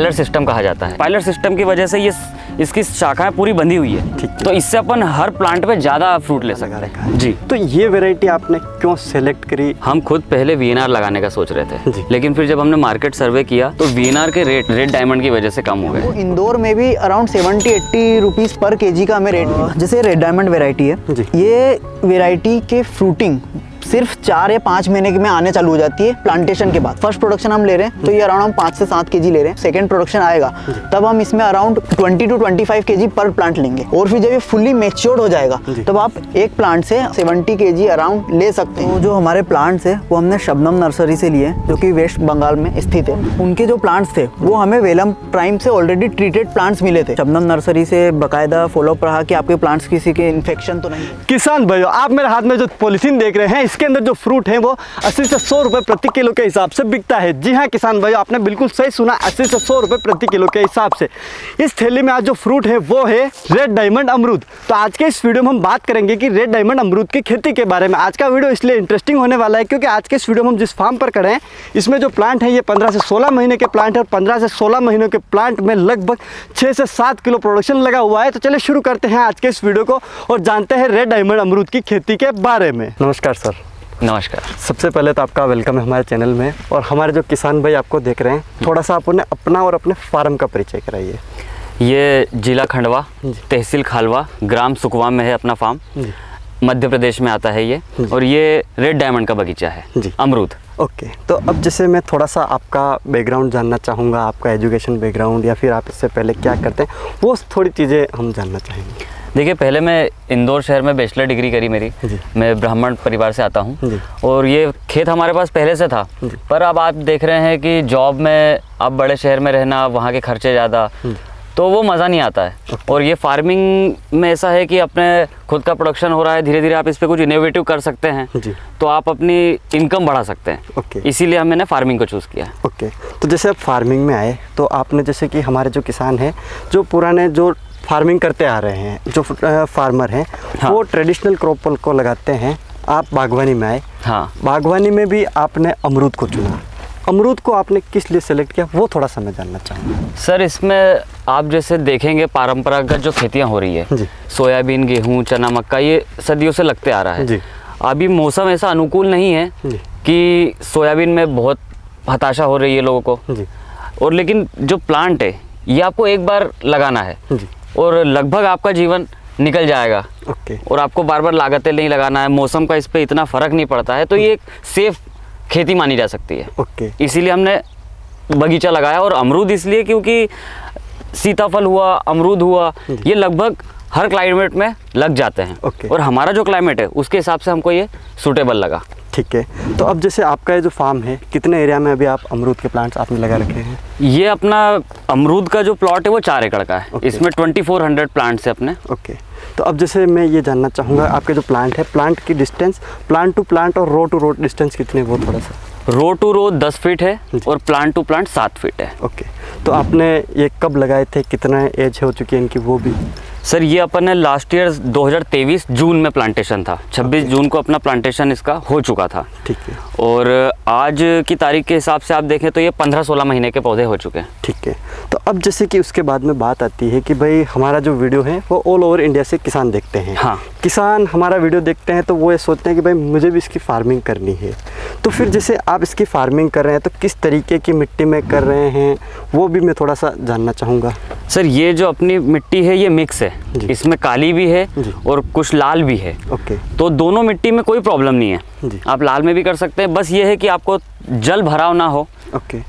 Pilot system कहा जाता है। पायलट सिस्टम की वजह से ये इसकी शाखाएं पूरी बंधी हुई है, तो इससे अपन हर प्लांट पे ज़्यादा फ्रूट ले सकते हैं जी। तो ये वैरायटी आपने क्यों सेलेक्ट करी? हम खुद पहले VNR लगाने का सोच रहे थे, लेकिन फिर जब हमने मार्केट सर्वे किया तो VNR के रेट रेड डायमंड की वजह से कम हो गए। इंदौर में भी अराउंड 70-80 रुपीज़ पर केजी का हमें रेट, जैसे रेड डायमंड वेराइटी है, ये वेराइटी के फ्रूटिंग सिर्फ 4 या 5 महीने में आने चालू हो जाती है प्लांटेशन के बाद। फर्स्ट प्रोडक्शन हम ले रहे हैं तो ये अराउंड हम 5 से 7 केजी ले रहे हैं। सेकंड प्रोडक्शन आएगा तब हम इसमें अराउंड 20 to 25 केजी पर प्लांट लेंगे, और फिर जब ये फुल्ली मैच्योर्ड हो जाएगा तब आप एक प्लांट से 70 केजी अराउंड ले सकते हैं। तो जो हमारे प्लांट्स है वो हमने शबनम नर्सरी से लिए, जो कि वेस्ट बंगाल में स्थित है। उनके जो प्लांट्स थे वो हमें वेलम प्राइम से ऑलरेडी ट्रीटेड प्लांट्स मिले थे। शबनम नर्सरी से बाकायदा फॉलोअप रहा कि आपके प्लांट्स किसी के इन्फेक्शन तो नहीं। किसान भाइयों, आप मेरे हाथ में जो पॉलिथीन देख रहे हैं, इसके अंदर जो फ्रूट है वो 80 से 100 रुपए प्रति किलो के हिसाब से बिकता है। जी हाँ किसान भाइयों, आपने बिल्कुल सही सुना, 80 से 100 रुपए प्रति किलो के हिसाब से। इस थैली में आज जो फ्रूट है वो है रेड डायमंड अमरूद। तो आज के इस वीडियो में हम बात करेंगे कि रेड डायमंड अमरूद की खेती के बारे में। आज का वीडियो इसलिए इंटरेस्टिंग होने वाला है क्योंकि आज के इस वीडियो में हम जिस फार्म पर खड़े हैं, इसमें जो प्लांट है ये 15 से 16 महीने के प्लांट है, और 15 से 16 महीनों के प्लांट में लगभग 6 से 7 किलो प्रोडक्शन लगा हुआ है। तो चलिए शुरू करते हैं आज के इस वीडियो को और जानते हैं रेड डायमंड अमरूद की खेती के बारे में। नमस्कार सर। नमस्कार। सबसे पहले तो आपका वेलकम है हमारे चैनल में, और हमारे जो किसान भाई आपको देख रहे हैं, थोड़ा सा आप उन्हें अपना और अपने फार्म का परिचय कराइए। ये जिला खंडवा, तहसील खालवा, ग्राम सुकवा में है अपना फार्म, मध्य प्रदेश में आता है ये, और ये रेड डायमंड का बगीचा है जी, अमरूद। ओके, तो अब जैसे मैं थोड़ा सा आपका बैकग्राउंड जानना चाहूँगा, आपका एजुकेशन बैकग्राउंड या फिर आप इससे पहले क्या करते हैं, वो थोड़ी चीज़ें हम जानना चाहेंगे। देखिए, पहले मैं इंदौर शहर में बैचलर डिग्री करी मेरी। मैं ब्राह्मण परिवार से आता हूँ, और ये खेत हमारे पास पहले से था, पर अब आप देख रहे हैं कि जॉब में अब बड़े शहर में रहना, वहाँ के खर्चे ज़्यादा, तो वो मज़ा नहीं आता है। और ये फार्मिंग में ऐसा है कि अपने खुद का प्रोडक्शन हो रहा है, धीरे धीरे आप इस पर कुछ इनोवेटिव कर सकते हैं, तो आप अपनी इनकम बढ़ा सकते हैं। इसीलिए मैंने फार्मिंग को चूज़ किया। ओके, तो जैसे आप फार्मिंग में आए तो आपने, जैसे कि हमारे जो किसान हैं, जो पुराने जो फार्मिंग करते आ रहे हैं, जो फार्मर हैं, वो ट्रेडिशनल क्रॉप को लगाते हैं, आप बागवानी में आए। हाँ, बागवानी में भी आपने अमरूद को चुना। अमरूद को आपने किस लिए सेलेक्ट किया, वो थोड़ा सा मैं जानना चाहूँगा। सर, इसमें आप जैसे देखेंगे पारंपरागत जो खेतियाँ हो रही है, सोयाबीन, गेहूँ, चना, मक्का, ये सदियों से लगते आ रहा है। अभी मौसम ऐसा अनुकूल नहीं है कि सोयाबीन में बहुत हताशा हो रही है लोगों को, और लेकिन जो प्लांट है ये आपको एक बार लगाना है और लगभग आपका जीवन निकल जाएगा। और आपको बार बार लागतें नहीं लगाना है, मौसम का इस पे इतना फ़र्क नहीं पड़ता है, तो ये एक सेफ खेती मानी जा सकती है। इसीलिए हमने बगीचा लगाया। और अमरूद इसलिए क्योंकि सीताफल हुआ, अमरूद हुआ, ये लगभग हर क्लाइमेट में लग जाते हैं, और हमारा जो क्लाइमेट है उसके हिसाब से हमको ये सूटेबल लगा। ठीक है, तो अब जैसे आपका ये जो फार्म है, कितने एरिया में अभी आप अमरूद के प्लांट्स आपने लगा रखे हैं? ये अपना अमरूद का जो प्लॉट है वो 4 एकड़ का है। इसमें 2400 प्लांट्स है अपने। तो अब जैसे मैं ये जानना चाहूँगा, आपके जो प्लांट है, प्लांट की डिस्टेंस, प्लांट टू प्लांट और रो टू रो डिस्टेंस कितने, वो थोड़ा सा। रो टू रो 10 फीट है और प्लांट टू प्लांट 7 फीट है। तो आपने ये कब लगाए थे, कितना एज हो चुकी है इनकी, वो भी? सर, ये अपन ने लास्ट ईयर 2023 जून में प्लांटेशन था, 26 जून को अपना प्लांटेशन इसका हो चुका था। ठीक है। और आज की तारीख के हिसाब से आप देखें तो ये 15-16 महीने के पौधे हो चुके हैं। ठीक है, तो अब जैसे कि उसके बाद में बात आती है कि भाई हमारा जो वीडियो है वो ऑल ओवर इंडिया से किसान देखते हैं। हाँ, किसान हमारा वीडियो देखते हैं तो वो ये सोचते हैं कि भाई मुझे भी इसकी फार्मिंग करनी है। तो फिर जैसे आप इसकी फार्मिंग कर रहे हैं तो किस तरीके की मिट्टी में कर रहे हैं, वो भी मैं थोड़ा सा जानना चाहूँगा। सर, ये जो अपनी मिट्टी है ये मिक्स है, इसमें काली भी है और कुछ लाल भी है। तो दोनों मिट्टी में कोई प्रॉब्लम नहीं है, आप लाल में भी कर सकते हैं। बस ये है कि आपको जल भराव ना हो,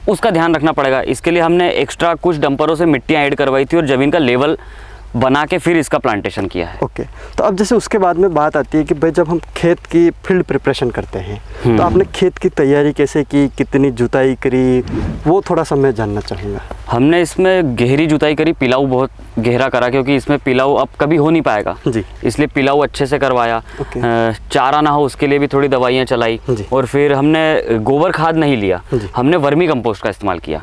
उसका ध्यान रखना पड़ेगा। इसके लिए हमने एक्स्ट्रा कुछ डंपरों से मिट्टियाँ ऐड करवाई थी और ज़मीन का लेवल बना के फिर इसका प्लांटेशन किया है। तो अब जैसे उसके बाद में बात आती है कि भाई जब हम खेत की फील्ड प्रिपरेशन करते हैं तो आपने खेत की तैयारी कैसे की, कितनी जुताई करी, वो थोड़ा सा मैं जानना चाहूँगा। हमने इसमें गहरी जुताई करी, पिलाऊ बहुत गहरा करा क्योंकि इसमें पिलाऊ अब कभी हो नहीं पाएगा, इसलिए पिलाऊ अच्छे से करवाया। चारा ना हो उसके लिए भी थोड़ी दवाइयाँ चलाई, और फिर हमने गोबर खाद नहीं लिया, हमने वर्मी कंपोस्ट का इस्तेमाल किया।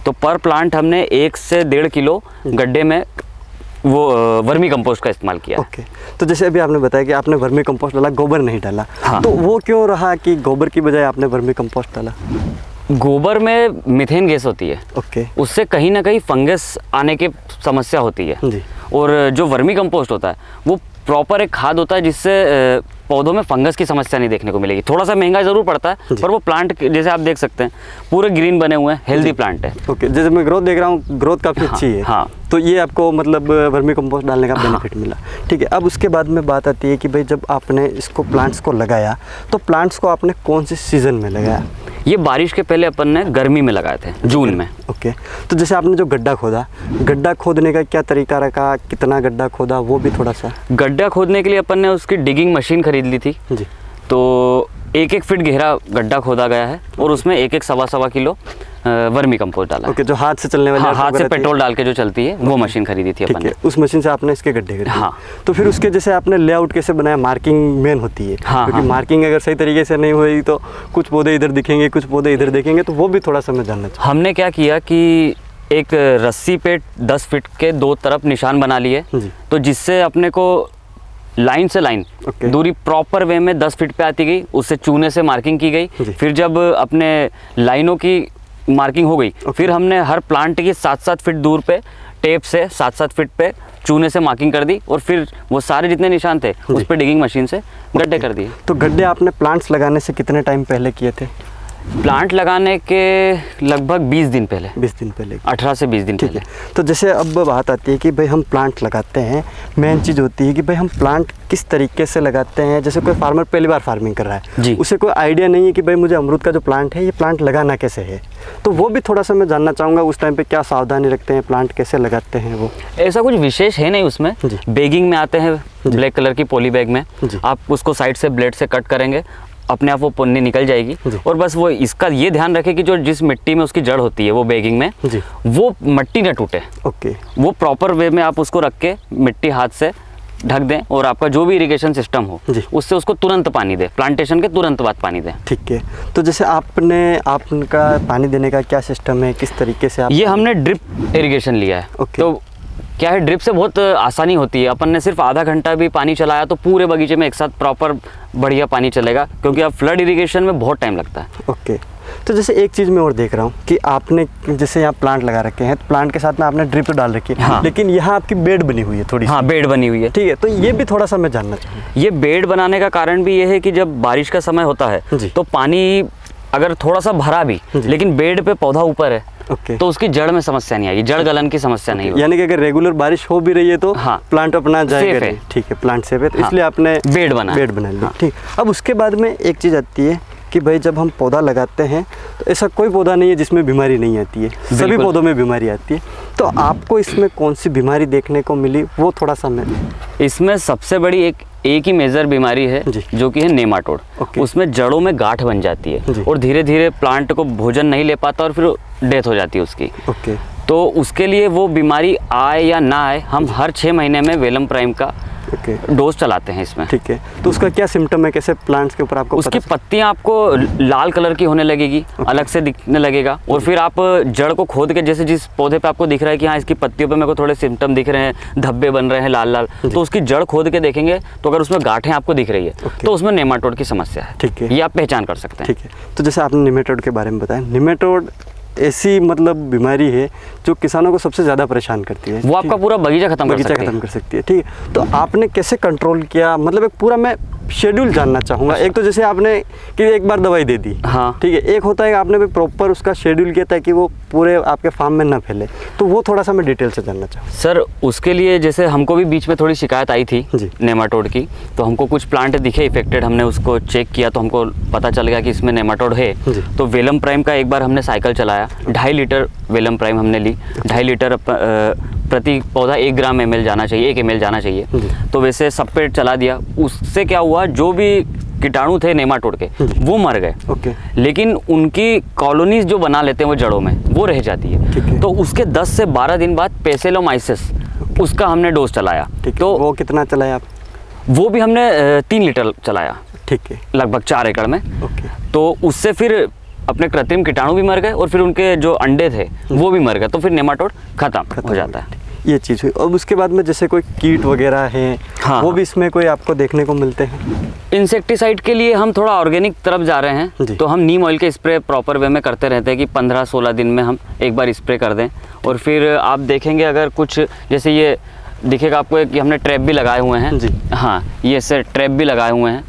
तो पर प्लांट हमने 1 से 1.5 किलो गड्ढे में वो वर्मी कंपोस्ट का इस्तेमाल किया। तो जैसे अभी आपने बताया कि आपने वर्मी कंपोस्ट डाला, गोबर नहीं डाला। हाँ। तो वो क्यों रहा कि गोबर की बजाय आपने वर्मी कंपोस्ट डाला? गोबर में मीथेन गैस होती है। ओके। उससे कहीं ना कहीं फंगस आने की समस्या होती है जी। और जो वर्मी कंपोस्ट होता है वो प्रॉपर एक खाद होता है जिससे पौधों में फंगस की समस्या नहीं देखने को मिलेगी। थोड़ा सा महंगा जरूर पड़ता है पर वो प्लांट जैसे आप देख सकते हैं पूरे ग्रीन बने हुए हैं, हेल्दी प्लांट है। ओके, जैसे मैं ग्रोथ देख रहा हूँ, ग्रोथ काफ़ी अच्छी है। हाँ। तो ये आपको मतलब वर्मी कंपोस्ट डालने का बेनिफिट मिला। ठीक है, अब उसके बाद में बात आती है कि भाई जब आपने इसको प्लांट्स को लगाया तो प्लांट्स को आपने कौन से सीज़न में लगाया? ये बारिश के पहले अपन ने गर्मी में लगाए थे, जून में। ओके, तो जैसे आपने जो गड्ढा खोदा, गड्ढा खोदने का क्या तरीका रखा, कितना गड्ढा खोदा, वो भी थोड़ा सा। गड्ढा खोदने के लिए अपन ने उसकी डिगिंग मशीन खरीद ली थी जी। तो 1-1 फीट गहरा गड्ढा खोदा गया है और उसमें 1-1 सवा किलो वर्मी कंपोस्ट डाला। ओके, जो हाथ से चलने वाली, हाँ, हाथ से पेट्रोल डाल के जो चलती है वो मशीन खरीदी थी अपन ने। उस मशीन से आपने इसके गड्ढे करे। हाँ। तो फिर उसके जैसे आपने लेआउट कैसे बनाया? मार्किंग मेन होती है। हाँ, क्योंकि मार्किंग अगर सही तरीके से नहीं हुई तो कुछ पौधे इधर दिखेंगे, कुछ पौधे इधर देखेंगे, तो वो भी थोड़ा सा मैं जानना चाहूँ। हमने क्या किया कि एक रस्सी पे 10 फीट के 2 तरफ निशान बना लिए, तो जिससे अपने को लाइन से लाइन दूरी प्रॉपर वे में 10 फीट पे आती गई, उससे चूने से मार्किंग की गई। फिर जब अपने लाइनों की मार्किंग हो गई फिर हमने हर प्लांट की 7-7 फीट दूर पे टेप से 7-7 फीट पे चूने से मार्किंग कर दी और फिर वो सारे जितने निशान थे उस पे डिगिंग मशीन से गड्ढे कर दिए। तो गड्ढे आपने प्लांट्स लगाने से कितने टाइम पहले किए थे? प्लांट लगाने के लगभग 20 दिन पहले। 20 दिन पहले, 18 से 20 दिन पहले। तो जैसे अब बात आती है कि भाई हम प्लांट लगाते हैं, मेन चीज़ होती है कि भाई हम प्लांट किस तरीके से लगाते हैं। जैसे कोई फार्मर पहली बार फार्मिंग कर रहा है जी, उसे कोई आइडिया नहीं है कि भाई मुझे अमरूद का जो प्लांट है ये प्लांट लगाना कैसे है, तो वो भी थोड़ा सा मैं जानना चाहूँगा। उस टाइम पे क्या सावधानी रखते हैं, प्लांट कैसे लगाते हैं? वो ऐसा कुछ विशेष है नहीं उसमें। बैगिंग में आते हैं ब्लैक कलर की पॉली बैग में, आप उसको साइड से ब्लेड से कट करेंगे, अपने आप वो पन्नी निकल जाएगी। और बस वो इसका ये ध्यान रखें कि जो जिस मिट्टी में उसकी जड़ होती है वो बैगिंग में वो मिट्टी न टूटे। ओके, वो प्रॉपर वे में आप उसको रख के मिट्टी हाथ से ढक दें और आपका जो भी इरिगेशन सिस्टम हो उससे उसको तुरंत पानी दें, प्लांटेशन के तुरंत बाद पानी दें। ठीक है, तो जैसे आपका पानी देने का क्या सिस्टम है, किस तरीके से आप? ये हमने ड्रिप इरिगेशन लिया है। तो क्या है, ड्रिप से बहुत आसानी होती है। अपन ने सिर्फ आधा घंटा भी पानी चलाया तो पूरे बगीचे में एक साथ प्रॉपर बढ़िया पानी चलेगा, क्योंकि अब फ्लड इरिगेशन में बहुत टाइम लगता है। ओके, तो जैसे एक चीज़ मैं और देख रहा हूँ कि आपने जैसे यहाँ प्लांट लगा रखे हैं, तो प्लांट के साथ में आपने ड्रिप तो डाल रखी है। हाँ। लेकिन यहाँ आपकी बेड बनी हुई है थोड़ी। हाँ, बेड बनी हुई है। ठीक है, तो ये भी थोड़ा सा मैं जानना चाहूँगा। ये बेड बनाने का कारण भी ये है कि जब बारिश का समय होता है तो पानी अगर थोड़ा सा भरा भी लेकिन बेड पे पौधा ऊपर है तो उसकी जड़ में समस्या नहीं आएगी, जड़ गलन की समस्या नहीं होगी। यानी कि अगर रेगुलर बारिश हो भी रही है तो प्लांट अपना जाएगा। ठीक है, प्लांट सेफ है, तो इसलिए आपने बेड बना लिया। ठीक, अब उसके बाद में एक चीज़ आती है कि भाई जब हम पौधा लगाते हैं तो ऐसा कोई पौधा नहीं है जिसमें बीमारी नहीं आती है, सभी पौधों में बीमारी आती है। तो आपको इसमें कौन सी बीमारी देखने को मिली वो थोड़ा सा मैं? इसमें सबसे बड़ी एक ही मेजर बीमारी है जो कि है नेमाटोड। उसमें जड़ों में गांठ बन जाती है और धीरे धीरे प्लांट को भोजन नहीं ले पाता और फिर डेथ हो जाती है उसकी। तो उसके लिए वो बीमारी आए या ना आए, हम हर 6 महीने में वेलम प्राइम का डोज चलाते हैं इसमें। ठीक है, तो उसका क्या सिम्टम है, कैसे प्लांट्स के ऊपर आपको? उसकी पत्तियां आपको लाल कलर की होने लगेगी, अलग से दिखने लगेगा। और फिर आप जड़ को खोद के, जैसे जिस पौधे पे आपको दिख रहा है कि हाँ इसकी पत्तियों पे मेरे को थोड़े सिम्टम दिख रहे हैं, धब्बे बन रहे हैं लाल लाल, तो उसकी जड़ खोद के देखेंगे तो अगर उसमें गांठें आपको दिख रही है तो उसमें नेमाटोड की समस्या है। ठीक है, ये आप पहचान कर सकते हैं। ठीक है, तो जैसे आपने नेमाटोड के बारे में बताया, नेमाटोड ऐसी मतलब बीमारी है जो किसानों को सबसे ज़्यादा परेशान करती है। वो आपका पूरा बगीचा खत्म कर सकती है। ठीक है, तो आपने कैसे कंट्रोल किया? मतलब एक पूरा मैं शेड्यूल जानना चाहूँगा। एक तो जैसे आपने कि एक बार दवाई दे दी, हाँ ठीक है, एक होता है कि आपने भी प्रॉपर उसका शेड्यूल किया ताकि वो पूरे आपके फार्म में ना फैले, तो वो थोड़ा सा मैं डिटेल से जानना चाहूँ। सर उसके लिए जैसे हमको भी बीच में थोड़ी शिकायत आई थी नेमाटोड की, तो हमको कुछ प्लांट दिखे इफेक्टेड, हमने उसको चेक किया तो हमको पता चल गया कि इसमें नेमाटोड है। तो वेलम प्राइम का एक बार हमने साइकिल चलाया, 2.5 लीटर वेलम प्राइम हमने ली, 2.5 लीटर प्रति पौधा 1 ग्राम ml जाना चाहिए, 1 ml जाना चाहिए। तो वैसे सब पे चला दिया। उससे क्या हुआ, जो भी कीटाणु थे नेमाटोड के वो मर गए, लेकिन उनकी कॉलोनीज जो बना लेते हैं वो जड़ों में वो रह जाती है। तो उसके 10 से 12 दिन बाद पेसेलोमाइसिस उसका हमने डोज चलाया। तो वो कितना चलाया आप? वो भी हमने 3 लीटर चलाया। ठीक है, लगभग 4 एकड़ में। तो उससे फिर अपने कृत्रिम कीटाणु भी मर गए और फिर उनके जो अंडे थे वो भी मर गए, तो फिर नेमाटोड खत्म हो जाता है। ये चीज़ हुई। अब उसके बाद में जैसे कोई कीट वगैरह है, हाँ, वो भी इसमें कोई आपको देखने को मिलते हैं? इंसेक्टिसाइड के लिए हम थोड़ा ऑर्गेनिक तरफ जा रहे हैं, तो हम नीम ऑयल के स्प्रे प्रॉपर वे में करते रहते हैं कि 15-16 दिन में हम एक बार स्प्रे कर दें। और फिर आप देखेंगे अगर कुछ जैसे ये दिखेगा आपको कि हमने ट्रैप भी लगाए हुए हैं जी। हाँ, ये से ट्रैप भी लगाए हुए हैं।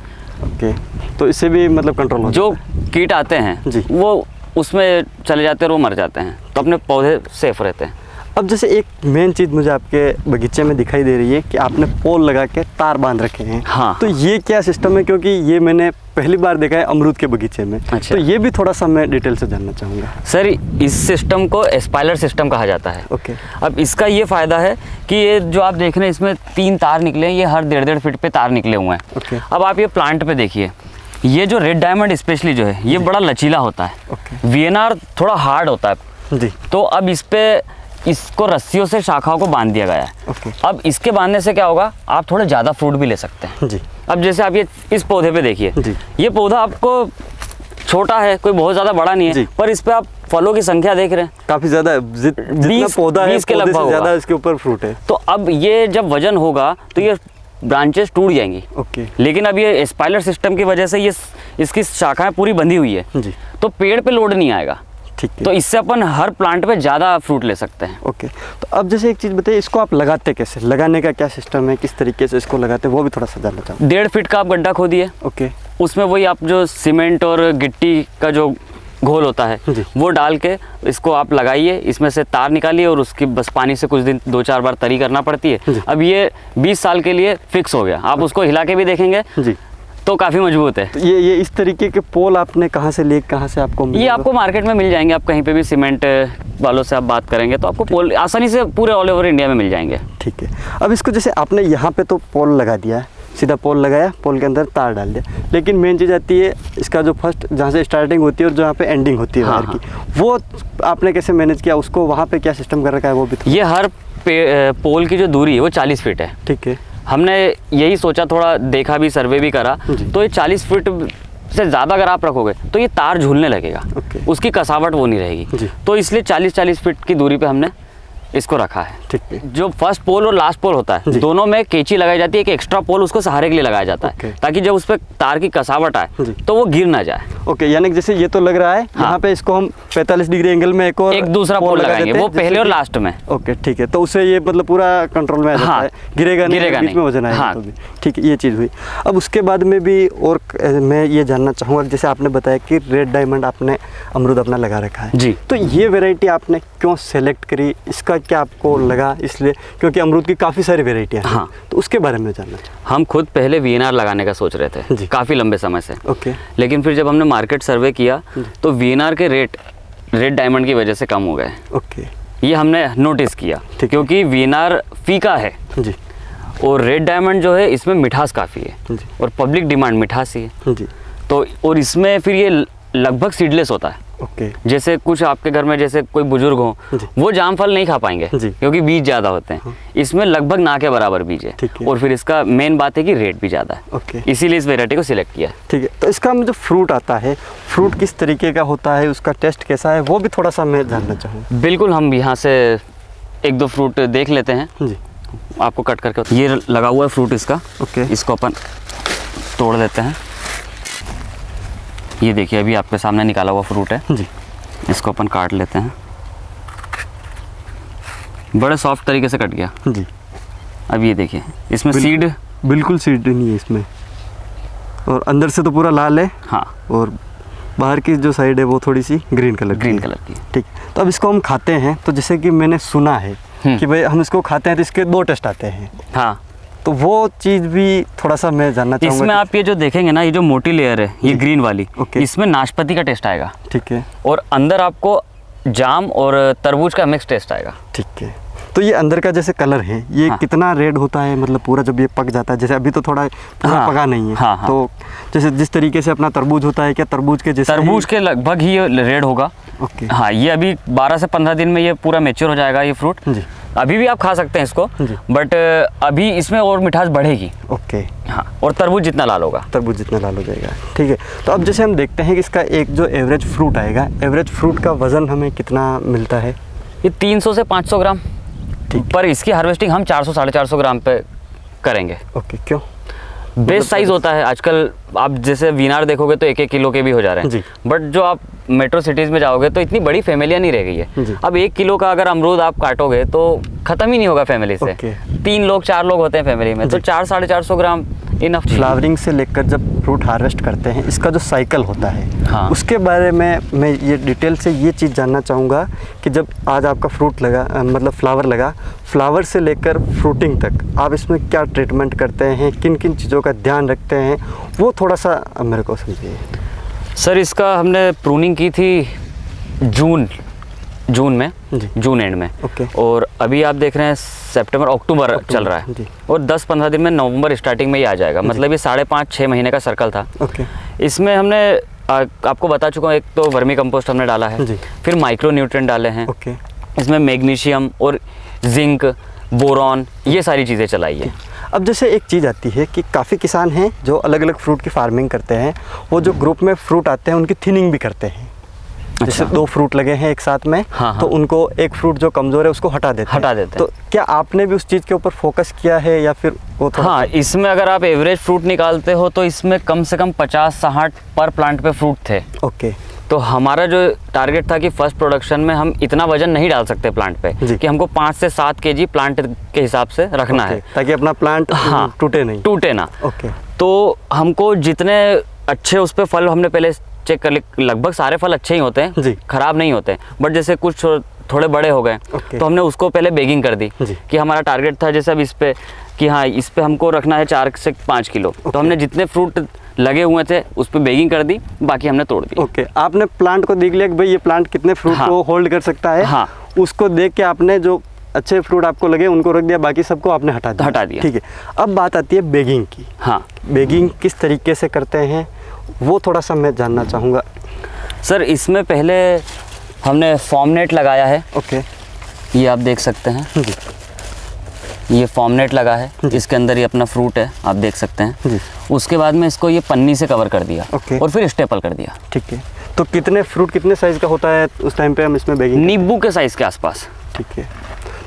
ओके, तो इससे भी मतलब कंट्रोल हो जो कीट आते हैं जी, वो उसमें चले जाते हैं और वो मर जाते हैं, तो अपने पौधे सेफ रहते हैं। अब जैसे एक मेन चीज़ मुझे आपके बगीचे में दिखाई दे रही है कि आपने पोल लगा के तार बांध रखे हैं। हाँ, तो ये क्या सिस्टम है? क्योंकि ये मैंने पहली बार देखा है अमरूद के बगीचे में। अच्छा। तो ये भी थोड़ा सा मैं डिटेल से जानना चाहूँगा। सर, इस सिस्टम को स्पाइलर सिस्टम कहा जाता है। ओके। अब इसका ये फ़ायदा है कि ये जो आप देख रहे हैं इसमें 3 तार निकले हैं, ये हर 1.5 फीट पे तार निकले हुए हैं। ओके। अब आप ये प्लांट पे देखिए, ये जो रेड डायमंड स्पेशली जो है ये बड़ा लचीला होता है। ओके। वीएनआर थोड़ा हार्ड होता है जी। तो अब इस पे इसको रस्सियों से शाखाओं को बांध दिया गया है। ओके। अब इसके बांधने से क्या होगा, आप थोड़े ज़्यादा फ्रूट भी ले सकते हैं। जी। अब जैसे आप ये इस पौधे पे देखिए, ये पौधा आपको छोटा है, कोई बहुत ज़्यादा बड़ा नहीं है, पर इस पे आप फलों की संख्या देख रहे हैं काफ़ी ज़्यादा, जितना पौधा है 20 के पौधे लगभग से ज़्यादा होगा। इसके ऊपर फ्रूट है। तो अब ये जब वजन होगा तो ये ब्रांचेस टूट जाएंगी। ओके। लेकिन अब ये स्पाइलर सिस्टम की वजह से ये इसकी शाखाएं पूरी बंधी हुई है जी। तो पेड़ पे लोड नहीं आएगा। ठीक है। तो इससे अपन हर प्लांट पे ज़्यादा फ्रूट ले सकते हैं। ओके। तो अब जैसे एक चीज़ बताइए, इसको आप लगाते कैसे? लगाने का क्या सिस्टम है, किस तरीके से इसको लगाते हैं, वो भी थोड़ा सा जानना चाहूँ। 1.5 फीट का आप गड्ढा खोदिए। ओके। उसमें वही आप जो सीमेंट और गिट्टी का जो घोल होता है वो डाल के इसको आप लगाइए, इसमें से तार निकालिए और उसकी बस पानी से कुछ दिन 2-4 बार तरी करना पड़ती है। अब ये 20 साल के लिए फिक्स हो गया। आप उसको हिला के भी देखेंगे जी, तो काफ़ी मजबूत है। तो ये इस तरीके के पोल आपने कहाँ से लिए, कहाँ से आपको मिले? ये आपको मार्केट में मिल जाएंगे। आप कहीं पे भी सीमेंट वालों से आप बात करेंगे तो आपको पोल आसानी से पूरे ऑल ओवर इंडिया में मिल जाएंगे। ठीक है। अब इसको जैसे आपने यहाँ पे तो पोल लगा दिया है, सीधा पोल लगाया, पोल के अंदर तार डाल दिया, लेकिन मेन चीज़ आती है इसका जो फर्स्ट जहाँ से स्टार्टिंग होती है और जहाँ पे एंडिंग होती है वायर की, वो आपने कैसे मैनेज किया? उसको वहाँ पे क्या सिस्टम कर रखा है वो भी? ये हर पोल की जो दूरी है वो 40 फीट है। ठीक है। हमने यही सोचा, थोड़ा देखा भी, सर्वे भी करा, तो ये 40 फीट से ज़्यादा अगर आप रखोगे तो ये तार झूलने लगेगा। उसकी कसावट वो नहीं रहेगी। तो इसलिए 40-40 फीट की दूरी पे हमने इसको रखा है। ठीक है। जो फर्स्ट पोल और लास्ट पोल होता है दोनों में कैंची लगाई जाती है, एक एक्स्ट्रा पोल उसको सहारे के लिए लगाया जाता है ताकि जब उस पर तार की कसावट आए तो वो गिर ना जाए। ओके, यानी जैसे ये तो लग रहा है यहाँ पे इसको हम 45 डिग्री एंगल में एक दूसरा पोल लगाएंगे, वो पहले और लास्ट में। ओके, ठीक है। तो उससे ये मतलब पूरा कंट्रोल में आ जाता है, गिरेगा नहीं, बीच में वजन आएगा तो भी। ठीक है, ये चीज़ हुई। अब उसके बाद में भी और मैं ये जानना चाहूँगा, जैसे आपने बताया कि रेड डायमंड आपने अमरूद अपना लगा रखा है जी, तो ये वेराइटी आपने क्यों सेलेक्ट करी? इसका क्या आपको लगा? इसलिए क्योंकि अमरूद की काफ़ी सारी वेराइटियाँ हैं। तो उसके बारे में जानना चाहिए। हम खुद पहले वीएनआर लगाने का सोच रहे थे काफ़ी लंबे समय से। ओके। लेकिन फिर जब हमने मार्केट सर्वे किया तो वीएनआर के रेट रेड डायमंड की वजह से कम हो गए। ओके, ये हमने नोटिस किया क्योंकि वीएनआर फीका है जी, और रेड डायमंड जो है इसमें मिठास काफ़ी है जी, और पब्लिक डिमांड मिठास ही है जी। तो और इसमें फिर ये लगभग सीडलेस होता है। ओके। जैसे कुछ आपके घर में जैसे कोई बुजुर्ग हो वो जाम फल नहीं खा पाएंगे क्योंकि बीज ज़्यादा होते हैं। इसमें लगभग ना के बराबर बीज है और फिर इसका मेन बात है कि रेट भी ज़्यादा है। ओके, इसीलिए इस वेराइटी को सिलेक्ट किया। ठीक है। तो इसका जो फ्रूट आता है, फ्रूट किस तरीके का होता है, उसका टेस्ट कैसा है, वो भी थोड़ा सा मैं जानना चाहूँ। बिल्कुल, हम यहाँ से 1-2 फ्रूट देख लेते हैं जी, आपको कट करके। ये लगा हुआ है फ्रूट इसका। ओके, इसको अपन तोड़ देते हैं। ये देखिए अभी आपके सामने निकाला हुआ फ्रूट है जी। इसको अपन काट लेते हैं। बड़े सॉफ्ट तरीके से कट गया जी। अब ये देखिए इसमें सीड बिल्कुल सीड नहीं है इसमें, और अंदर से तो पूरा लाल है। हाँ, और बाहर की जो साइड है वो थोड़ी सी ग्रीन कलर की। ठीक। तो अब इसको हम खाते हैं तो जैसे कि मैंने सुना है कि भाई हम इसको खाते हैं तो इसके 2 टेस्ट आते हैं। हाँ, तो वो चीज़ भी थोड़ा सा मैं जानना चाहूँगा। इसमें आप ये जो देखेंगे ना, ये जो मोटी लेयर है ये ग्रीन वाली, इसमें नाशपाती का टेस्ट आएगा। ठीक है। और अंदर आपको जाम और तरबूज का मिक्स टेस्ट आएगा। ठीक है। तो ये अंदर का जैसे कलर है ये कितना रेड होता है, मतलब पूरा जब ये पक जाता है? जैसे अभी तो थोड़ा पूरा पका नहीं है। तो जैसे जिस तरीके से अपना तरबूज होता है, क्या तरबूज के जैसे? तरबूज के लगभग ही ये रेड होगा। ओके। हाँ, ये अभी 12 से 15 दिन में ये पूरा मैच्योर हो जाएगा ये फ्रूट। जी। अभी भी आप खा सकते हैं इसको, बट अभी इसमें और मिठास बढ़ेगी। ओके। हाँ, और तरबूज जितना लाल होगा। तरबूज जितना लाल हो जाएगा। ठीक है। तो अब जैसे हम देखते हैं कि इसका एक जो एवरेज फ्रूट आएगा, एवरेज फ्रूट का वज़न हमें कितना मिलता है? ये 300 से 500 ग्राम। पर इसकी हार्वेस्टिंग हम 400-450 ग्राम पे करेंगे। ओके, क्यों? बेस्ट साइज होता है। आजकल आप जैसे वीनार देखोगे तो 1-1 किलो के भी हो जा रहे हैं, बट जो आप मेट्रो सिटीज़ में जाओगे तो इतनी बड़ी फैमिलियाँ नहीं रह गई है। अब 1 किलो का अगर अमरूद आप काटोगे तो ख़त्म ही नहीं होगा फैमिली से। 3 लोग 4 लोग होते हैं फैमिली में, तो 400-450 ग्राम इनफ। फ्लावरिंग से लेकर जब फ्रूट हार्वेस्ट करते हैं, इसका जो साइकिल होता है, हाँ, उसके बारे में मैं ये डिटेल से ये चीज़ जानना चाहूँगा कि जब आज आपका फ्रूट लगा, मतलब फ्लावर लगा, फ्लावर से लेकर फ्रूटिंग तक आप इसमें क्या ट्रीटमेंट करते हैं, किन किन चीज़ों का ध्यान रखते हैं, वो थोड़ा सा मेरे को समझिए। सर इसका हमने प्रूनिंग की थी जून में, जून एंड में। और अभी आप देख रहे हैं सितंबर अक्टूबर चल रहा है, और 10-15 दिन में नवंबर स्टार्टिंग में ही आ जाएगा। मतलब ये 5.5-6 महीने का सर्कल था। इसमें हमने आपको बता चुका हूँ, एक तो वर्मी कंपोस्ट हमने डाला है, फिर माइक्रो न्यूट्रिएंट डाले हैं, इसमें मैग्नीशियम और जिंक, बोरॉन, ये सारी चीज़ें चलाई है। अब जैसे एक चीज़ आती है कि काफ़ी किसान हैं जो अलग अलग फ्रूट की फार्मिंग करते हैं, वो जो ग्रुप में फ्रूट आते हैं उनकी थिनिंग भी करते हैं। जैसे 2 फ्रूट लगे हैं एक साथ में, तो उनको एक फ्रूट जो कमज़ोर है उसको हटा देते हैं। तो क्या आपने भी उस चीज़ के ऊपर फोकस किया है या फिर वो थोड़ा? हाँ, इसमें अगर आप एवरेज फ्रूट निकालते हो तो इसमें कम से कम 50-60 पर प्लांट पे फ्रूट थे। ओके। तो हमारा जो टारगेट था कि फर्स्ट प्रोडक्शन में हम इतना वजन नहीं डाल सकते प्लांट पे, कि हमको 5 से 7 केजी प्लांट के हिसाब से रखना है, ताकि अपना प्लांट टूटे ना। ओके। तो हमको जितने अच्छे उस पर फल हमने पहले चेक कर, लगभग सारे फल अच्छे ही होते हैं, खराब नहीं होते, बट जैसे कुछ थोड़े बड़े हो गए, तो हमने उसको पहले बेगिंग कर दी कि हमारा टारगेट था जैसे अब इस पे कि हाँ इस पे हमको रखना है 4 से 5 किलो। तो हमने जितने फ्रूट लगे हुए थे उस पर बेगिंग कर दी, बाकी हमने तोड़ दी। ओके। आपने प्लांट को देख लिया कि भाई ये प्लांट कितने फ्रूट को होल्ड कर सकता है, हाँ, उसको देख के आपने जो अच्छे फ्रूट आपको लगे उनको रख दिया, बाकी सबको आपने हटा दिया। ठीक है। अब बात आती है बेगिंग की। हाँ, बेगिंग किस तरीके से करते हैं वो थोड़ा सा मैं जानना चाहूँगा। सर इसमें पहले हमने फॉर्मनेट लगाया है। ओके। ये आप देख सकते हैं, ये फॉर्मनेट लगा है, इसके अंदर ये अपना फ्रूट है, आप देख सकते हैं। उसके बाद में इसको ये पन्नी से कवर कर दिया, और फिर स्टेपल कर दिया। ठीक है। तो कितने फ्रूट कितने साइज़ का होता है उस टाइम पे हम इसमें बेगिंग? नींबू के साइज़ के आसपास। ठीक है।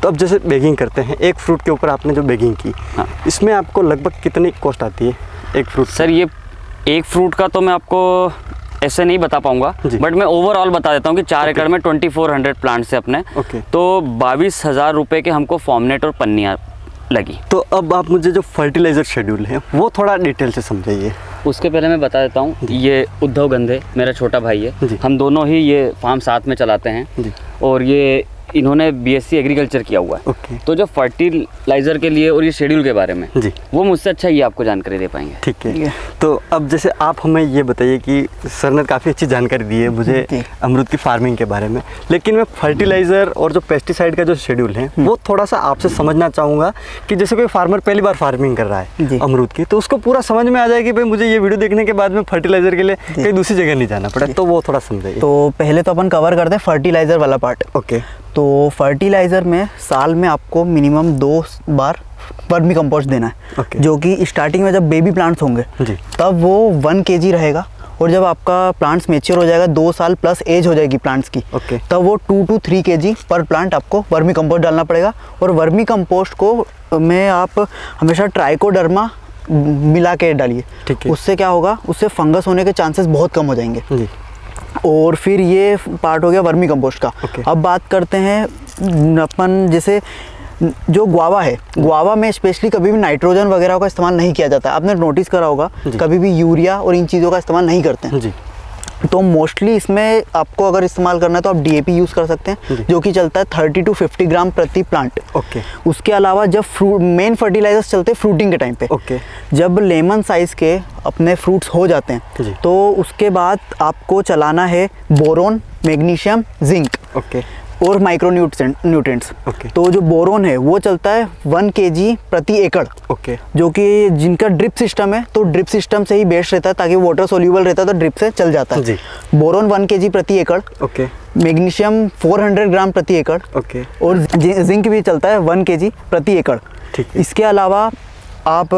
तो अब जैसे बेगिंग करते हैं, एक फ्रूट के ऊपर आपने जो बेगिंग की, हाँ, इसमें आपको लगभग कितनी कॉस्ट आती है एक फ्रूट? सर ये एक फ्रूट का तो मैं आपको ऐसे नहीं बता पाऊंगा, बट मैं ओवरऑल बता देता हूँ कि 4 एकड़ में 2400 प्लांट्स है अपने। तो 22,000 रुपये के हमको फॉर्मनेट और पन्नियाँ लगी। तो अब आप मुझे जो फर्टिलाइज़र शेड्यूल है वो थोड़ा डिटेल से समझाइए। उसके पहले मैं बता देता हूँ, ये उद्धव गंधे मेरा छोटा भाई है, हम दोनों ही ये फार्म साथ में चलाते हैं, और ये इन्होंने बीएससी एग्रीकल्चर किया हुआ है। तो जो फर्टिलाइज़र के लिए और ये शेड्यूल के बारे में वो मुझसे अच्छा ये आपको जानकारी दे पाएंगे। ठीक है। तो अब जैसे आप हमें ये बताइए कि सर ने काफ़ी अच्छी जानकारी दी है मुझे अमरूद की फार्मिंग के बारे में, लेकिन मैं फर्टिलाइज़र और जो पेस्टिसाइड का जो शेड्यूल है वो थोड़ा सा आपसे समझना चाहूँगा कि जैसे कोई फार्मर पहली बार फार्मिंग कर रहा है अमरूद की, तो उसको पूरा समझ में आ जाए कि भाई मुझे ये वीडियो देखने के बाद में फर्टिलाइज़र के लिए कहीं दूसरी जगह नहीं जाना पड़ा, तो वो थोड़ा समझाइए। तो पहले तो अपन कवर करते हैं फर्टिलाइज़र वाला पार्ट। ओके। तो फर्टिलाइज़र में साल में आपको मिनिमम 2 बार वर्मी कंपोस्ट देना है, जो कि स्टार्टिंग में जब बेबी प्लांट्स होंगे तब वो 1 kg रहेगा, और जब आपका प्लांट्स मेच्योर हो जाएगा, 2 साल प्लस एज हो जाएगी प्लांट्स की, तब वो 2 to 3 kg पर प्लांट आपको वर्मी कंपोस्ट डालना पड़ेगा। और वर्मी कंपोस्ट को में आप हमेशा ट्राइकोडर्मा मिला के डालिए। उससे क्या होगा, उससे फंगस होने के चांसेस बहुत कम हो जाएंगे। और फिर ये पार्ट हो गया वर्मी कंपोस्ट का। अब बात करते हैं अपन जैसे जो गुआवा है, गुआवा में स्पेशली कभी भी नाइट्रोजन वगैरह का इस्तेमाल नहीं किया जाता है। आपने नोटिस करा होगा कभी भी यूरिया और इन चीज़ों का इस्तेमाल नहीं करते हैं। तो मोस्टली इसमें आपको अगर इस्तेमाल करना है तो आप डीएपी यूज़ कर सकते हैं, जो कि चलता है 30 to 50 ग्राम प्रति प्लांट। उसके अलावा जब मेन फर्टिलाइजर्स चलते हैं फ्रूटिंग के टाइम पे, जब लेमन साइज़ के अपने फ्रूट्स हो जाते हैं, तो उसके बाद आपको चलाना है बोरोन, मैग्नीशियम, जिंक और माइक्रो न्यूट्रिएंट्स। तो जो बोरोन है वो चलता है 1 kg प्रति एकड़, जो कि जिनका ड्रिप सिस्टम है तो ड्रिप सिस्टम से ही बेस्ट रहता है, ताकि वाटर सोल्यूबल रहता है तो ड्रिप से चल जाता है। बोरोन 1 kg प्रति एकड़, मैग्नीशियम 400 ग्राम प्रति एकड़, और जिंक भी चलता है 1 kg प्रति एकड़। इसके अलावा आप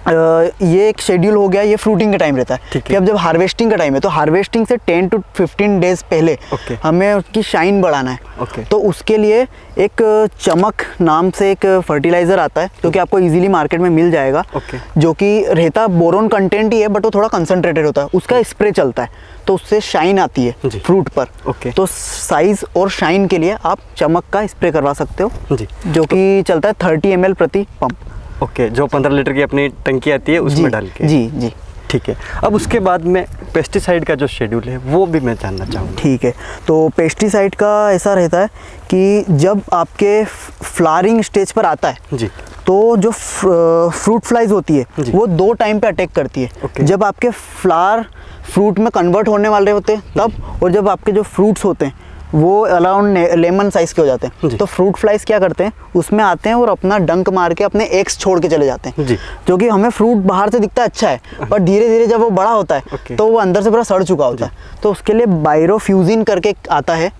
ये एक शेड्यूल हो गया, ये फ्रूटिंग का टाइम रहता है कि अब जब हार्वेस्टिंग का टाइम है तो हार्वेस्टिंग से 10 to 15 डेज पहले हमें उसकी शाइन बढ़ाना है। तो उसके लिए एक चमक नाम से एक फर्टिलाइज़र आता है जो कि आपको इजीली मार्केट में मिल जाएगा, जो कि रहता बोरोन कंटेंट ही है बट वो थोड़ा कंसनट्रेटेड होता है, उसका स्प्रे चलता है तो उससे शाइन आती है फ्रूट पर। तो साइज और शाइन के लिए आप चमक का स्प्रे करवा सकते हो जो कि चलता है 30 ml प्रति पंप। जो 15 लीटर की अपनी टंकी आती है उसमें डाल के। जी ठीक है। अब उसके बाद में पेस्टिसाइड का जो शेड्यूल है वो भी मैं जानना चाहूँगा। ठीक है, तो पेस्टिसाइड का ऐसा रहता है कि जब आपके फ्लावरिंग स्टेज पर आता है जी, तो जो फ्रूट फ्लाइज होती है वो 2 टाइम पे अटैक करती है। जब आपके फ्लावर फ्रूट में कन्वर्ट होने वाले होते हैं तब, और जब आपके जो फ्रूट्स होते हैं वो अराउंड लेमन साइज के हो जाते हैं। तो फ्रूट फ्लाइज क्या करते हैं, उसमें आते हैं और अपना डंक मार के अपने एग्स छोड़ के चले जाते हैं जो कि हमें फ्रूट बाहर से दिखता अच्छा है पर धीरे धीरे जब वो बड़ा होता है तो वो अंदर से पूरा सड़ चुका होता है। तो उसके लिए बायरोफ्यूजिन करके आता है,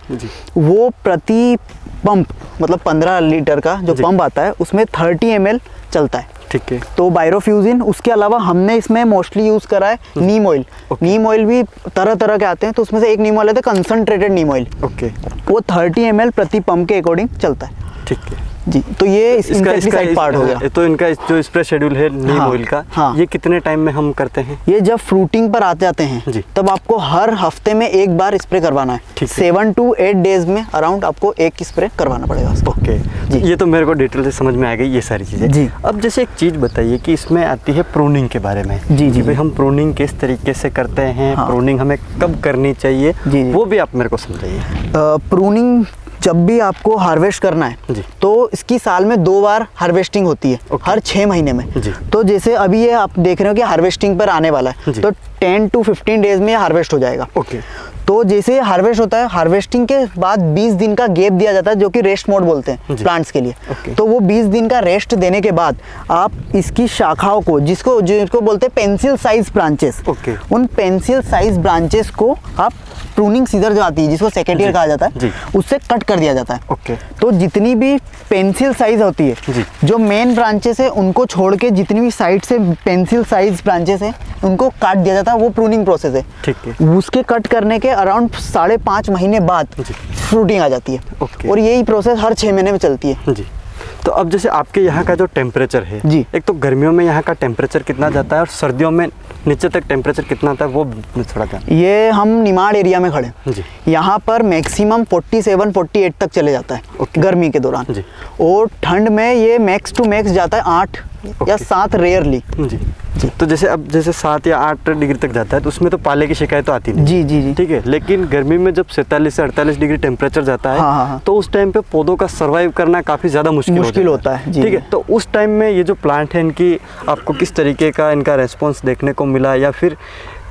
वो प्रति पंप मतलब 15 लीटर का जो पंप आता है उसमें 30 ml चलता है। ठीक है। तो बायरोफ्यूजिन, उसके अलावा हमने इसमें मोस्टली यूज़ करा है नीम ऑयल। नीम ऑयल भी तरह तरह के आते हैं, तो उसमें से एक नीम ऑयल है कंसनट्रेटेड नीम ऑयल, वो 30 ml प्रति पंप के अकॉर्डिंग चलता है। ठीक है जी। तो ये इसका पार्ट हो गया। तो इनका जो स्प्रे शेड्यूल है नीम ऑयल का, ये कितने टाइम में हम करते हैं? ये जब फ्रूटिंग पर आ जाते हैं तब आपको हर हफ्ते में एक बार स्प्रे करवाना है। 7 to 8 डेज में अराउंड आपको एक स्प्रे करवाना पड़ेगा। ओके जी, ये तो मेरे को डिटेल से समझ में आ गई ये सारी चीज़ें जी। अब जैसे एक चीज़ बताइए कि इसमें आती है प्रूनिंग के बारे में जी भाई, हम प्रूनिंग किस तरीके से करते हैं, प्रूनिंग हमें कब करनी चाहिए वो भी आप मेरे को समझाइए। प्रूनिंग जब भी आपको हार्वेस्ट करना है तो इसकी साल में 2 बार हार्वेस्टिंग होती है, हर 6 महीने में। तो जैसे अभी ये आप देख रहे हो कि हार्वेस्टिंग पर आने वाला है तो 10 to 15 डेज में हार्वेस्ट हो जाएगा। तो जैसे हार्वेस्ट होता है, हार्वेस्टिंग के बाद 20 दिन का गैप दिया जाता है जो कि रेस्ट मोड बोलते हैं प्लांट्स के लिए। तो वो 20 दिन का रेस्ट देने के बाद आप इसकी शाखाओं को, जिसको बोलते हैं पेंसिल साइज ब्रांचेस, उन पेंसिल साइज ब्रांचेस को आप प्रूनिंग सीजर जो आती है जिसको सेकेटियर कहा जाता है उससे कट कर दिया जाता है। तो जितनी भी पेंसिल साइज होती है, जो मेन ब्रांचेस है उनको छोड़ के जितनी भी साइड से पेंसिल साइज ब्रांचेस है उनको काट दिया जाता है, वो प्रूनिंग प्रोसेस है। ठीक है। उसके कट करने के अराउंड 5.5 महीने बाद फ्रूटिंग आ जाती है और यही प्रोसेस हर 6 महीने में चलती है जी। तो अब जैसे आपके यहाँ का जो टेम्परेचर है जी, एक तो गर्मियों में यहाँ का टेम्परेचर कितना जाता है और सर्दियों में नीचे तक टेम्परेचर कितना आता है वो थोड़ा जान। ये हम निमाड़ एरिया में खड़े हैं, यहाँ पर मैक्सिमम 47-48 तक चले जाता है गर्मी के दौरान जी। और ठंड में ये मैक्स टू मैक्स जाता है 8 या 7 रेयरली जी। तो जैसे 7 या 8 डिग्री तक जाता है तो उसमें तो पाले की शिकायत तो आती नहीं जी जी जी। ठीक है। लेकिन गर्मी में जब 47 से 48 डिग्री टेम्परेचर जाता है तो उस टाइम पे पौधों का सर्वाइव करना काफ़ी ज़्यादा मुश्किल होता है। ठीक है। तो उस टाइम में ये जो प्लांट है इनकी आपको किस तरीके का इनका रेस्पॉन्स देखने को मिला या फिर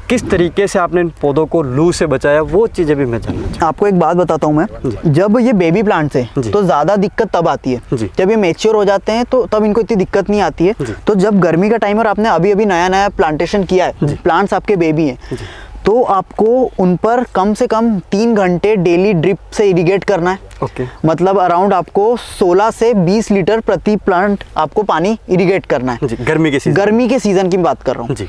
किस तरीके से आपने इन पौधों को लू से बचाया, वो चीज़ें भी मैं जानना चाहूँगा। आपको एक बात बताता हूँ मैं, जब ये बेबी प्लांट्स हैं तो ज़्यादा दिक्कत तब आती है, जब ये मैच्योर हो जाते हैं तो तब इनको इतनी दिक्कत नहीं आती है। तो जब गर्मी का टाइम और आपने अभी अभी नया प्लांटेशन किया है, प्लांट्स आपके बेबी हैं, तो आपको उन पर कम से कम 3 घंटे डेली ड्रिप से इरिगेट करना है। मतलब अराउंड आपको 16 से 20 लीटर प्रति प्लांट आपको पानी इरिगेट करना है गर्मी के सीजन की बात कर रहा हूँ।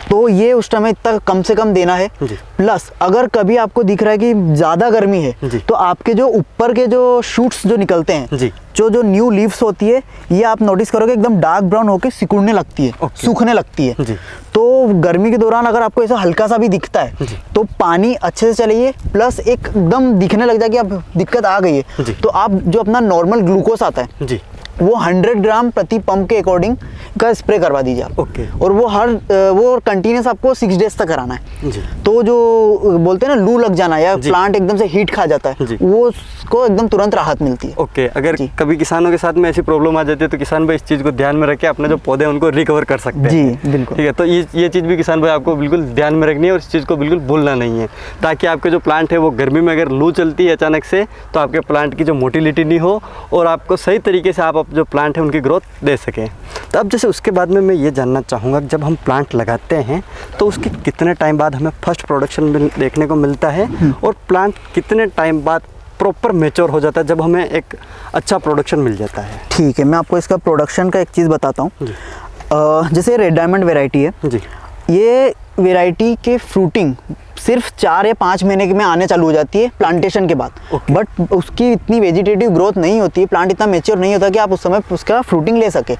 तो ये उस टाइम इतना कम से कम देना है। प्लस अगर कभी आपको दिख रहा है कि ज़्यादा गर्मी है तो आपके जो ऊपर के जो शूट्स जो निकलते हैं, जो न्यू लीव्स होती है, ये आप नोटिस करोगे एकदम डार्क ब्राउन होकर सिकुड़ने लगती है, सूखने लगती है। तो गर्मी के दौरान अगर आपको ऐसा हल्का सा भी दिखता है तो पानी अच्छे से चलाइए, प्लस एकदम दिखने लग जाए कि अब दिक्कत आ गई है तो आप जो अपना नॉर्मल ग्लूकोज आता है वो 100 ग्राम प्रति पंप के अकॉर्डिंग का स्प्रे करवा दीजिए आप। और वो कंटिन्यूस आपको 6 डेज तक कराना है। तो जो बोलते हैं ना लू लग जाना या प्लांट एकदम से हीट खा जाता है, वो उसको एकदम तुरंत राहत मिलती है। अगर कभी किसानों के साथ में ऐसी प्रॉब्लम आ जाती है तो किसान भाई इस चीज़ को ध्यान में रख के अपने जो पौधे हैं उनको रिकवर कर सकते हैं। जी बिल्कुल। ठीक है। तो ये चीज़ भी किसान भाई आपको बिल्कुल ध्यान में रखनी है और इस चीज़ को बिल्कुल भूलना नहीं है, ताकि आपके जो प्लांट है वो गर्मी में अगर लू चलती है अचानक से तो आपके प्लांट की जो मोटिलिटी नहीं हो और आपको सही तरीके से आप जो प्लांट है उनकी ग्रोथ दे सकें। तो अब जैसे उसके बाद में मैं ये जानना चाहूँगा, जब हम प्लांट लगाते हैं तो उसके कितने टाइम बाद हमें फर्स्ट प्रोडक्शन देखने को मिलता है और प्लांट कितने टाइम बाद प्रॉपर मैच्योर हो जाता है जब हमें एक अच्छा प्रोडक्शन मिल जाता है? ठीक है, मैं आपको इसका प्रोडक्शन का एक चीज़ बताता हूँ। जैसे रेड डायमंड वैरायटी है जी, ये वैरायटी के फ्रूटिंग सिर्फ 4 या 5 महीने में आने चालू हो जाती है प्लांटेशन के बाद। बट उसकी इतनी वेजिटेटिव ग्रोथ नहीं होती है, प्लांट इतना मेच्योर नहीं होता कि आप उस समय उसका फ्रूटिंग ले सके।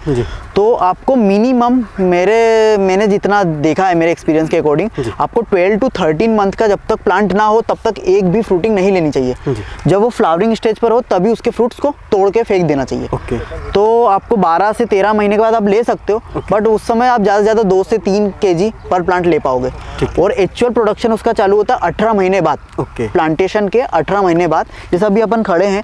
तो आपको मिनिमम मैंने जितना देखा है मेरे एक्सपीरियंस के अकॉर्डिंग, आपको 12 to 13 मंथ का जब तक प्लांट ना हो तब तक एक भी फ्रूटिंग नहीं लेनी चाहिए। जब वो फ्लावरिंग स्टेज पर हो तभी उसके फ्रूट्स को तोड़ के फेंक देना चाहिए। तो आपको 12 से 13 महीने के बाद आप ले सकते हो, बट उस समय आप ज़्यादा से ज़्यादा 2 से 3 kg पर प्लांट ले पाओगे। और एक्चुअल प्रोडक्शन उसका चालू होता है 18 महीने बाद। प्लांटेशन के 18 महीने बाद, जैसे अभी अपन खड़े हैं,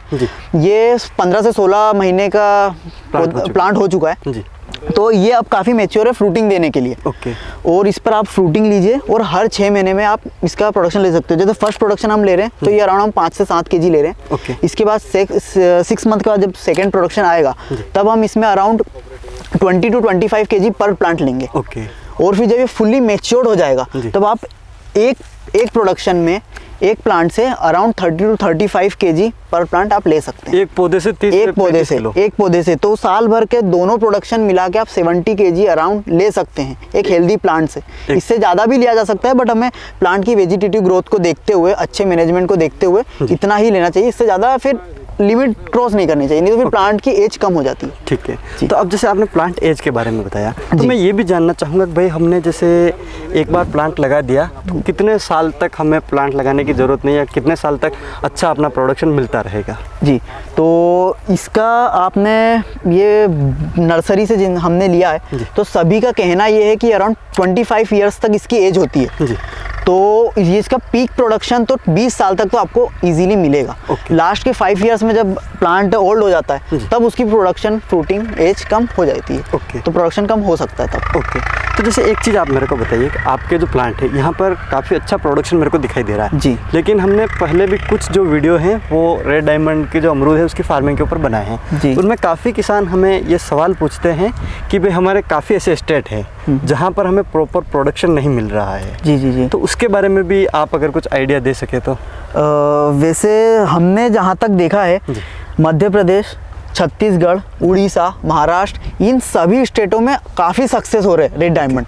ये 15 से 16 महीने का प्लांट हो चुका है। तो ये अब काफ़ी मैच्योर है फ्रूटिंग देने के लिए। और इस पर आप फ्रूटिंग लीजिए और हर 6 महीने में आप इसका प्रोडक्शन ले सकते हो। जैसे फर्स्ट प्रोडक्शन हम ले रहे हैं तो ये अराउंड हम 5 से 7 kg ले रहे हैं। इसके बाद 6 मंथ के बाद जब सेकेंड प्रोडक्शन आएगा तब हम इसमें अराउंड 20 to 25 kg पर प्लांट लेंगे। और फिर जब ये फुल्ली मैच्योर्ड हो जाएगा तब आप एक प्रोडक्शन में एक प्लांट से अराउंड 30 to 35 kg पर प्लांट आप ले सकते हैं। एक पौधे से 30 एक पौधे से तो साल भर के दोनों प्रोडक्शन मिला के आप 70 kg अराउंड ले सकते हैं एक हेल्दी प्लांट से। इससे ज़्यादा भी लिया जा सकता है, बट हमें प्लांट की वेजिटेटिव ग्रोथ को देखते हुए, अच्छे मैनेजमेंट को देखते हुए इतना ही लेना चाहिए। इससे ज़्यादा फिर लिमिट क्रॉस नहीं करनी चाहिए, नहीं तो फिर प्लांट की एज कम हो जाती है। ठीक है। तो अब जैसे आपने प्लांट एज के बारे में बताया, तो मैं ये भी जानना चाहूँगा कि भाई हमने जैसे एक बार प्लांट लगा दिया तो कितने साल तक हमें प्लांट लगाने की ज़रूरत नहीं है, कितने साल तक अच्छा अपना प्रोडक्शन मिलता रहेगा? जी, तो इसका आपने ये नर्सरी से जिन हमने लिया है तो सभी का कहना ये है कि अराउंड 25 ईयर्स तक इसकी एज होती है। तो ये इसका पीक प्रोडक्शन तो 20 साल तक तो आपको इजीली मिलेगा। लास्ट के 5 ईयर्स में जब प्लांट ओल्ड हो जाता है तब उसकी प्रोडक्शन फ्रूटिंग एज कम हो जाती है। तो प्रोडक्शन कम हो सकता है तब। तो जैसे एक चीज़ आप मेरे को बताइए कि आपके जो प्लांट है यहाँ पर काफ़ी अच्छा प्रोडक्शन मेरे को दिखाई दे रहा है जी, लेकिन हमने पहले भी कुछ जो वीडियो हैं वो रेड डायमंड के जो अमरूद है उसकी फार्मिंग के ऊपर बनाए हैं जी। उनमें काफ़ी किसान हमें ये सवाल पूछते हैं कि भाई हमारे काफ़ी ऐसे स्टेट हैं जहाँ पर हमें प्रॉपर प्रोडक्शन नहीं मिल रहा है। जी जी जी। तो उसके बारे में भी आप अगर कुछ आइडिया दे सके तो। वैसे हमने जहाँ तक देखा है मध्य प्रदेश, छत्तीसगढ़, उड़ीसा, महाराष्ट्र, इन सभी स्टेटों में काफ़ी सक्सेस हो रहे हैं रेड डायमंड।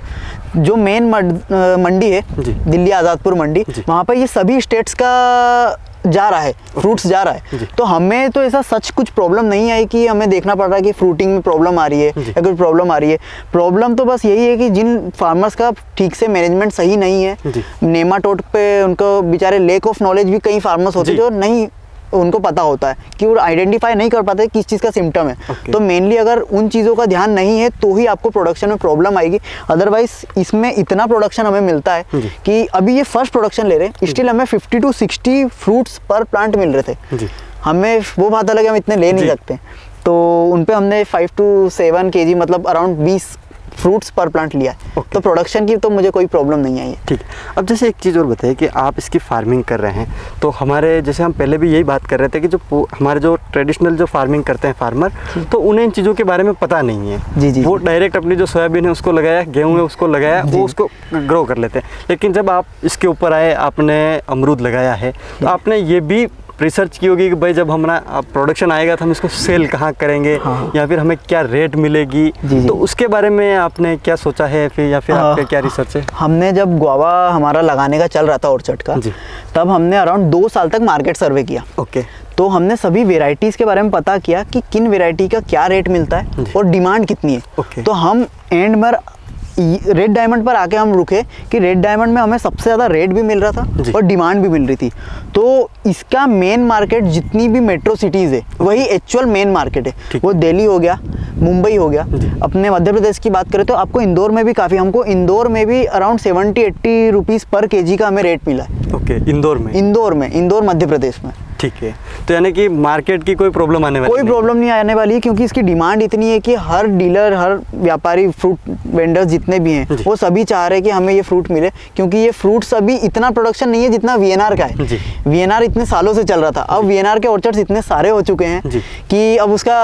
जो मेन मंडी है दिल्ली आज़ादपुर मंडी, वहाँ पर ये सभी स्टेट्स का जा रहा है, फ्रूट्स जा रहा है। तो हमें तो ऐसा सच कुछ प्रॉब्लम नहीं आई कि हमें देखना पड़ रहा है कि फ्रूटिंग में प्रॉब्लम आ रही है या कोई प्रॉब्लम आ रही है। प्रॉब्लम तो बस यही है कि जिन फार्मर्स का ठीक से मैनेजमेंट सही नहीं है, नेमाटोड पे उनको बेचारे लेक ऑफ नॉलेज भी कई फार्मर्स होते हैं जो नहीं उनको पता होता है कि वो आइडेंटिफाई नहीं कर पाते किस चीज़ का सिम्टम है। तो मेनली अगर उन चीज़ों का ध्यान नहीं है तो ही आपको प्रोडक्शन में प्रॉब्लम आएगी। अदरवाइज इसमें इतना प्रोडक्शन हमें मिलता है कि अभी ये फर्स्ट प्रोडक्शन ले रहे हैं, स्टिल हमें 50 to 60 फ्रूट्स पर प्लांट मिल रहे थे। हमें वो बात अलग है, हम इतने ले नहीं सकते, तो उन पे हमने 5 to 7 kg मतलब अराउंड 20 फ्रूट्स पर प्लांट लिया है। तो प्रोडक्शन की तो मुझे कोई प्रॉब्लम नहीं आई है। ठीक। अब जैसे एक चीज़ और बताइए कि आप इसकी फार्मिंग कर रहे हैं तो हमारे जैसे हम पहले भी यही बात कर रहे थे कि जो हमारे जो ट्रेडिशनल जो फार्मिंग करते हैं फार्मर, तो उन्हें इन चीज़ों के बारे में पता नहीं है। जी जी। वो डायरेक्ट अपनी जो सोयाबीन है उसको लगाया, गेहूँ है उसको लगाया, वो उसको ग्रो कर लेते हैं। लेकिन जब आप इसके ऊपर आए, आपने अमरूद लगाया है, तो आपने ये भी रिसर्च की होगी कि भाई जब हमारा प्रोडक्शन आएगा तो हम इसको सेल कहाँ करेंगे या फिर हमें क्या रेट मिलेगी। तो उसके बारे में आपने क्या सोचा है फिर, या फिर आपका क्या रिसर्च है? हमने जब गुआवा हमारा लगाने का चल रहा था ऑर्चर्ड का, तब हमने अराउंड 2 साल तक मार्केट सर्वे किया। तो हमने सभी वेराइटीज़ के बारे में पता किया कि किन वेराइटी का क्या रेट मिलता है और डिमांड कितनी है। तो हम एंड में रेड डायमंड पर आके हम रुके कि रेड डायमंड में हमें सबसे ज़्यादा रेट भी मिल रहा था और डिमांड भी मिल रही थी। तो इसका मेन मार्केट जितनी भी मेट्रो सिटीज़ है वही एक्चुअल मेन मार्केट है। वो दिल्ली हो गया, मुंबई हो गया। अपने मध्य प्रदेश की बात करें तो आपको इंदौर में भी काफ़ी, हमको इंदौर में भी अराउंड 70-80 रुपीज़ पर kg का हमें रेट मिला है। इंदौर मध्य प्रदेश में। ठीक है। तो यानी कि मार्केट की कोई प्रॉब्लम आने वाली कोई प्रॉब्लम नहीं आने वाली है, क्योंकि इसकी डिमांड इतनी है कि हर डीलर, हर व्यापारी, फ्रूट वेंडर्स जितने भी हैं वो सभी चाह रहे हैं कि हमें ये फ्रूट मिले, क्योंकि ये फ्रूट्स अभी इतना प्रोडक्शन नहीं है जितना वीएनआर का है। वीएनआर इतने सालों से चल रहा था, अब वीएनआर के ऑर्चर्ड्स इतने सारे हो चुके हैं कि अब उसका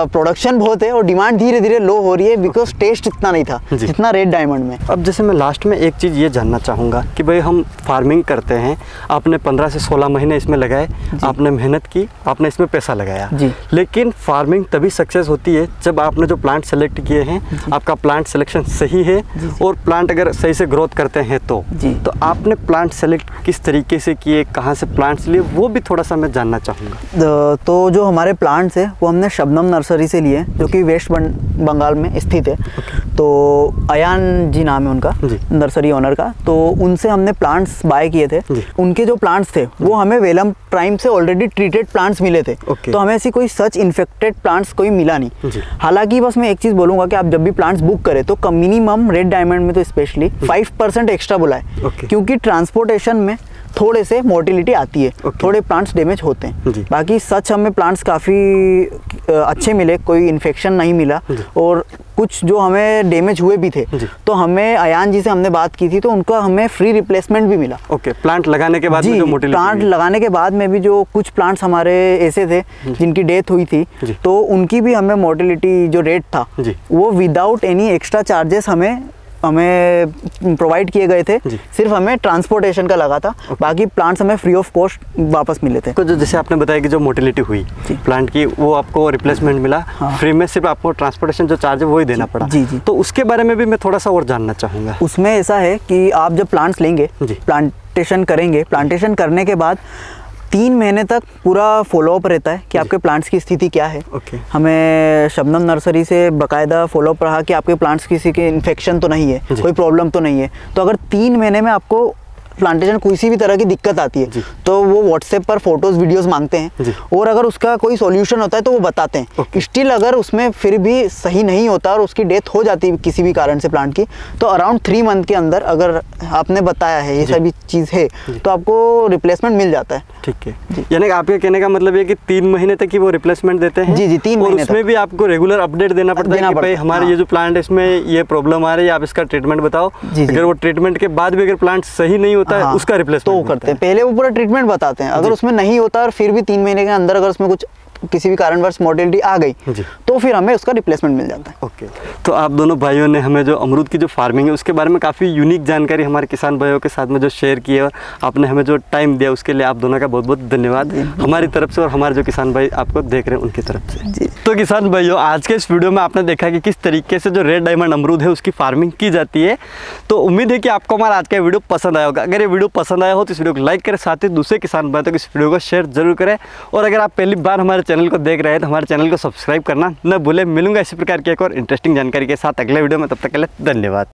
प्रोडक्शन बहुत है और डिमांड धीरे धीरे लो हो रही है, बिकॉज टेस्ट इतना नहीं था जितना रेड डायमंड में। अब जैसे मैं लास्ट में एक चीज़ ये जानना चाहूँगा कि भाई हम फार्मिंग करते हैं, आपने 15 से 16 महीने इसमें लगाए, आपने मेहनत की, आपने इसमें पैसा लगाया जी। लेकिन फार्मिंग तभी सक्सेस होती है जब आपने जो प्लांट सेलेक्ट किए हैं, आपका प्लांट सिलेक्शन सही है और प्लांट अगर सही से ग्रोथ करते हैं तो आपने प्लांट सेलेक्ट किस तरीके से किए, कहाँ से प्लांट्स लिए, वो भी थोड़ा सा मैं जानना चाहूँगा। तो जो हमारे प्लांट्स है वो हमने शबनम नर्सरी से लिए, जो कि वेस्ट बंगाल में स्थित है। तो अयान जी नाम है उनका, नर्सरी ओनर का। तो उनसे हमने प्लांट्स बाय किए थे। उनके जो प्लांट्स थे वो हमें वेलम प्राइम से ऑलरेडी ट्रीटेड प्लांट्स मिले थे। तो हमें ऐसी कोई सच इन्फेक्टेड प्लांट्स कोई मिला नहीं। हालांकि बस मैं एक चीज़ बोलूँगा कि आप जब भी प्लांट्स बुक करें तो मिनिमम रेड डायमंड में तो स्पेशली 5% एक्स्ट्रा बुलाएं, क्योंकि ट्रांसपोर्टेशन में थोड़े से मोर्टिलिटी आती है, थोड़े प्लांट्स डैमेज होते हैं। बाकी सच हमें प्लांट्स काफ़ी अच्छे मिले, कोई इन्फेक्शन नहीं मिला और कुछ जो हमें डैमेज हुए भी थे तो हमें अयान जी से हमने बात की थी तो उनका हमें फ्री रिप्लेसमेंट भी मिला। प्लांट लगाने के बाद जो प्लांट लगाने के बाद में भी जो कुछ प्लांट्स हमारे ऐसे थे जिनकी डेथ हुई थी तो उनकी भी हमें मोर्टिलिटी जो रेट था वो विदाउट एनी एक्स्ट्रा चार्जेस हमें प्रोवाइड किए गए थे। सिर्फ हमें ट्रांसपोर्टेशन का लगा था, बाकी प्लांट्स हमें फ्री ऑफ कॉस्ट वापस मिले थे। तो जैसे आपने बताया कि जो मोर्टिलिटी हुई प्लांट की वो आपको रिप्लेसमेंट मिला फ्री में, सिर्फ आपको ट्रांसपोर्टेशन जो चार्ज है वो ही देना पड़ा। तो उसके बारे में भी मैं थोड़ा सा और जानना चाहूँगा। उसमें ऐसा है कि आप जब प्लांट्स लेंगे, प्लांटेशन करेंगे, प्लांटेशन करने के बाद 3 महीने तक पूरा फॉलोअप रहता है कि आपके प्लांट्स की स्थिति क्या है। हमें शबनम नर्सरी से बाकायदा फॉलोअप रहा कि आपके प्लांट्स किसी के इन्फेक्शन तो नहीं है, कोई प्रॉब्लम तो नहीं है। तो अगर 3 महीने में आपको प्लांटेशन किसी भी तरह की दिक्कत आती है तो वो व्हाट्सएप पर फोटोज वीडियोस मांगते हैं और अगर उसका कोई सॉल्यूशन होता है तो वो बताते हैं। स्टिल अगर उसमें फिर भी सही नहीं होता और उसकी डेथ हो जाती है किसी भी कारण से प्लांट की, तो अराउंड 3 मंथ के अंदर अगर आपने बताया है ये सभी चीज़ है तो आपको रिप्लेसमेंट मिल जाता है। ठीक है, यानी आपके कहने का मतलब है कि 3 महीने तक ही वो रिप्लेसमेंट देते हैं। जी 3 महीने। उसमें भी आपको रेगुलर अपडेट देना पड़ता है कि भाई हमारे ये जो प्लांट है इसमें ये प्रॉब्लम आ रही है, आप इसका ट्रीटमेंट बताओ। अगर वो ट्रीटमेंट के बाद भी अगर प्लांट सही नहीं होता है उसका रिप्लेसमेंट तो करते हैं। पहले वो पूरा ट्रीटमेंट बताते हैं, अगर उसमें नहीं होता और फिर भी 3 महीने के अंदर अगर उसमें कुछ किसी भी कारणवश मोर्टिलिटी आ गई तो फिर हमें उसका रिप्लेसमेंट मिल जाता है। ओके, तो आप दोनों भाइयों ने हमें जो अमरूद की जो फार्मिंग है उसके बारे में काफ़ी यूनिक जानकारी हमारे किसान भाइयों के साथ में जो शेयर की है और आपने हमें जो टाइम दिया उसके लिए आप दोनों का बहुत बहुत धन्यवाद हमारी तरफ से और हमारे जो किसान भाई आपको देख रहे हैं उनकी तरफ से। तो किसान भाइयों, आज के इस वीडियो में आपने देखा कि किस तरीके से जो रेड डायमंड अमरूद है उसकी फार्मिंग की जाती है। तो उम्मीद है कि आपको हमारा आज का वीडियो पसंद आया होगा। अगर ये वीडियो पसंद आया हो तो इस वीडियो को लाइक करें, साथ ही दूसरे किसान भाइयों तक इस वीडियो को शेयर जरूर करें और अगर आप पहली बार हमारे चैनल को देख रहे हैं तो हमारे चैनल को सब्सक्राइब करना न भूलें। मिलूंगा इसी प्रकार की एक और इंटरेस्टिंग जानकारी के साथ अगले वीडियो में, तब तक के लिए धन्यवाद।